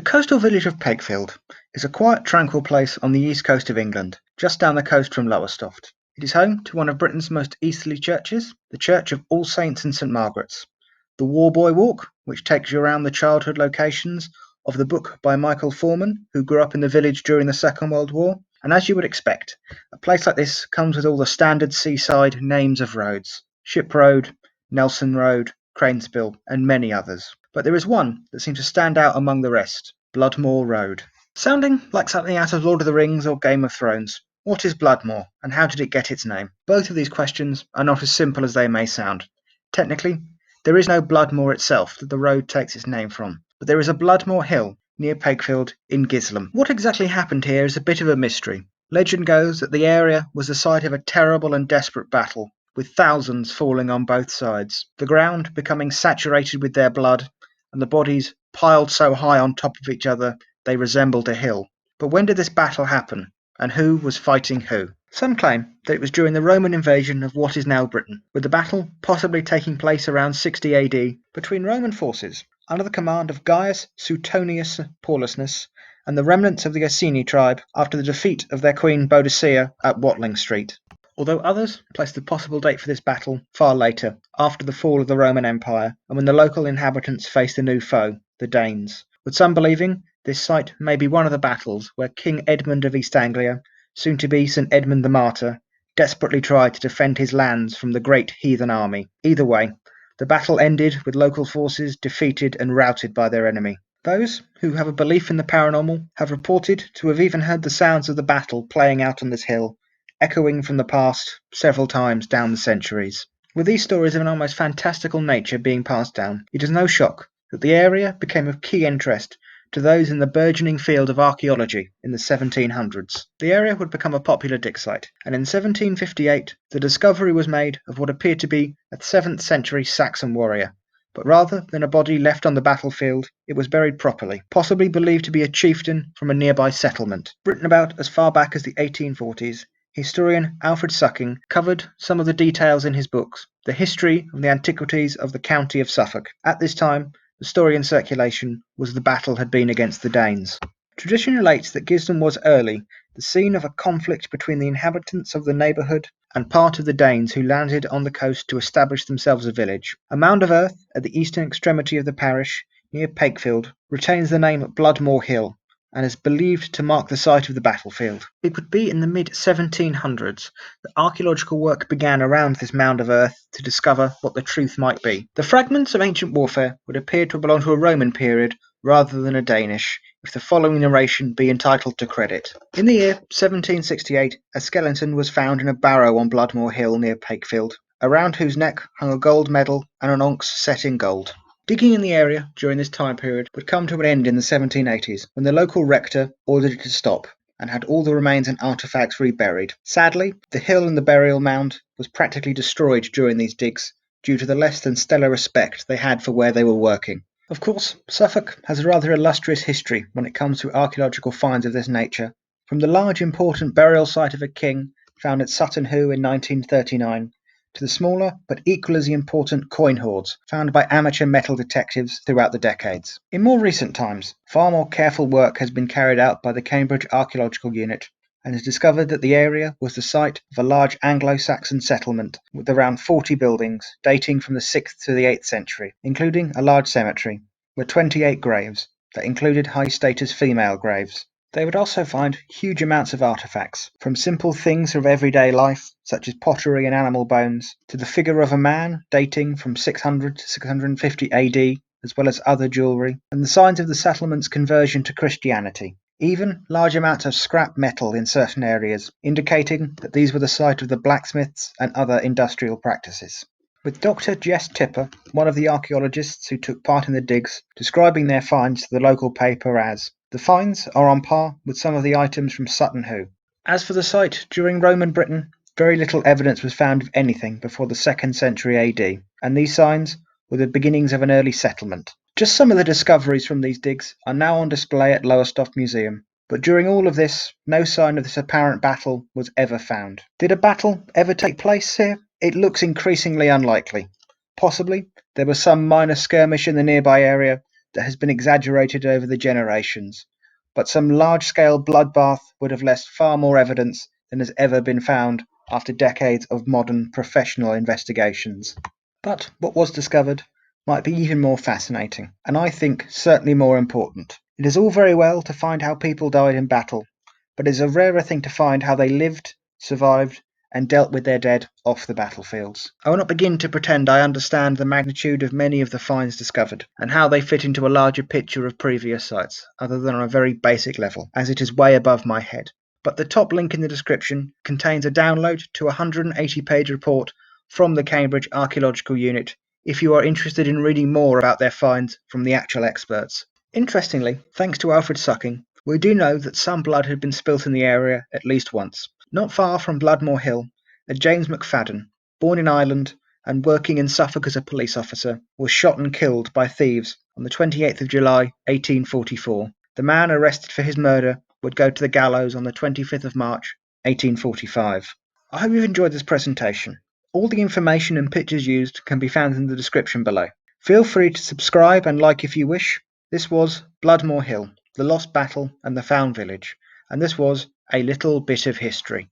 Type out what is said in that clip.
coastal village of Pakefield is a quiet, tranquil place on the east coast of England, just down the coast from Lowestoft. It is home to one of Britain's most easterly churches, the Church of All Saints and St Margaret's. The Warboy Walk, which takes you around the childhood locations of the book by Michael Foreman, who grew up in the village during the Second World War. And as you would expect, a place like this comes with all the standard seaside names of roads: Ship Road, Nelson Road, Cranespill, and many others. But there is one that seems to stand out among the rest: Bloodmoor Road. Sounding like something out of Lord of the Rings or Game of Thrones. What is Bloodmoor, and how did it get its name? Both of these questions are not as simple as they may sound. Technically, there is no Bloodmoor itself that the road takes its name from, but there is a Bloodmoor Hill near Pakefield in Gisleham. What exactly happened here is a bit of a mystery. Legend goes that the area was the site of a terrible and desperate battle, with thousands falling on both sides, the ground becoming saturated with their blood, and the bodies piled so high on top of each other they resembled a hill. But when did this battle happen, and who was fighting who? Some claim that it was during the Roman invasion of what is now Britain, with the battle possibly taking place around 60 AD between Roman forces under the command of Gaius Suetonius Paulusnus and the remnants of the Iceni tribe after the defeat of their queen Boadicea at Watling Street. Although others place the possible date for this battle far later, after the fall of the Roman Empire, and when the local inhabitants faced a new foe, the Danes, with some believing this site may be one of the battles where King Edmund of East Anglia, soon to be St Edmund the Martyr, desperately tried to defend his lands from the great heathen army. Either way, the battle ended with local forces defeated and routed by their enemy. Those who have a belief in the paranormal have reported to have even heard the sounds of the battle playing out on this hill, echoing from the past several times down the centuries. With these stories of an almost fantastical nature being passed down, it is no shock that the area became of key interest to those in the burgeoning field of archaeology in the 1700s. The area would become a popular dig site, and in 1758 the discovery was made of what appeared to be a 7th century Saxon warrior. But rather than a body left on the battlefield, it was buried properly, possibly believed to be a chieftain from a nearby settlement. Written about as far back as the 1840s, historian Alfred Sucking covered some of the details in his books, The History of the Antiquities of the County of Suffolk. At this time, the story in circulation was the battle had been against the Danes. Tradition relates that Gisleham was early the scene of a conflict between the inhabitants of the neighbourhood and part of the Danes who landed on the coast to establish themselves a village. A mound of earth at the eastern extremity of the parish, near Pakefield, retains the name Bloodmoor Hill, and is believed to mark the site of the battlefield. It would be in the mid-1700s that archaeological work began around this mound of earth to discover what the truth might be. The fragments of ancient warfare would appear to belong to a Roman period rather than a Danish, if the following narration be entitled to credit. In the year 1768, a skeleton was found in a barrow on Bloodmoor Hill near Pakefield, around whose neck hung a gold medal and an onyx set in gold. Digging in the area during this time period would come to an end in the 1780s, when the local rector ordered it to stop and had all the remains and artefacts reburied. Sadly, the hill and the burial mound was practically destroyed during these digs due to the less than stellar respect they had for where they were working. Of course, Suffolk has a rather illustrious history when it comes to archaeological finds of this nature, from the large important burial site of a king found at Sutton Hoo in 1939, to the smaller but equally as important coin hoards found by amateur metal detectives throughout the decades. In more recent times, far more careful work has been carried out by the Cambridge Archaeological Unit and has discovered that the area was the site of a large Anglo-Saxon settlement with around 40 buildings dating from the 6th to the 8th century, including a large cemetery with 28 graves that included high-status female graves. They would also find huge amounts of artefacts, from simple things of everyday life, such as pottery and animal bones, to the figure of a man dating from 600 to 650 AD, as well as other jewellery, and the signs of the settlement's conversion to Christianity. Even large amounts of scrap metal in certain areas, indicating that these were the site of the blacksmiths and other industrial practices. With Dr. Jess Tipper, one of the archaeologists who took part in the digs, describing their finds to the local paper as, "The finds are on par with some of the items from Sutton Hoo." As for the site, during Roman Britain, very little evidence was found of anything before the 2nd century AD, and these signs were the beginnings of an early settlement. Just some of the discoveries from these digs are now on display at Lowestoft Museum, but during all of this, no sign of this apparent battle was ever found. Did a battle ever take place here? It looks increasingly unlikely. Possibly, there was some minor skirmish in the nearby area that has been exaggerated over the generations, but some large-scale bloodbath would have left far more evidence than has ever been found after decades of modern professional investigations. But what was discovered might be even more fascinating, and I think certainly more important. It is all very well to find how people died in battle, but it is a rarer thing to find how they lived, survived, and dealt with their dead off the battlefields. I will not begin to pretend I understand the magnitude of many of the finds discovered, and how they fit into a larger picture of previous sites, other than on a very basic level, as it is way above my head. But the top link in the description contains a download to a 180-page report from the Cambridge Archaeological Unit if you are interested in reading more about their finds from the actual experts. Interestingly, thanks to Alfred Sucking, we do know that some blood had been spilt in the area at least once. Not far from Bloodmoor Hill, a James McFadden, born in Ireland and working in Suffolk as a police officer, was shot and killed by thieves on the 28th of July 1844. The man arrested for his murder would go to the gallows on the 25th of March 1845. I hope you've enjoyed this presentation. All the information and pictures used can be found in the description below. Feel free to subscribe and like if you wish. This was Bloodmoor Hill, the Lost Battle and the Found Village, and this was a little bit of history.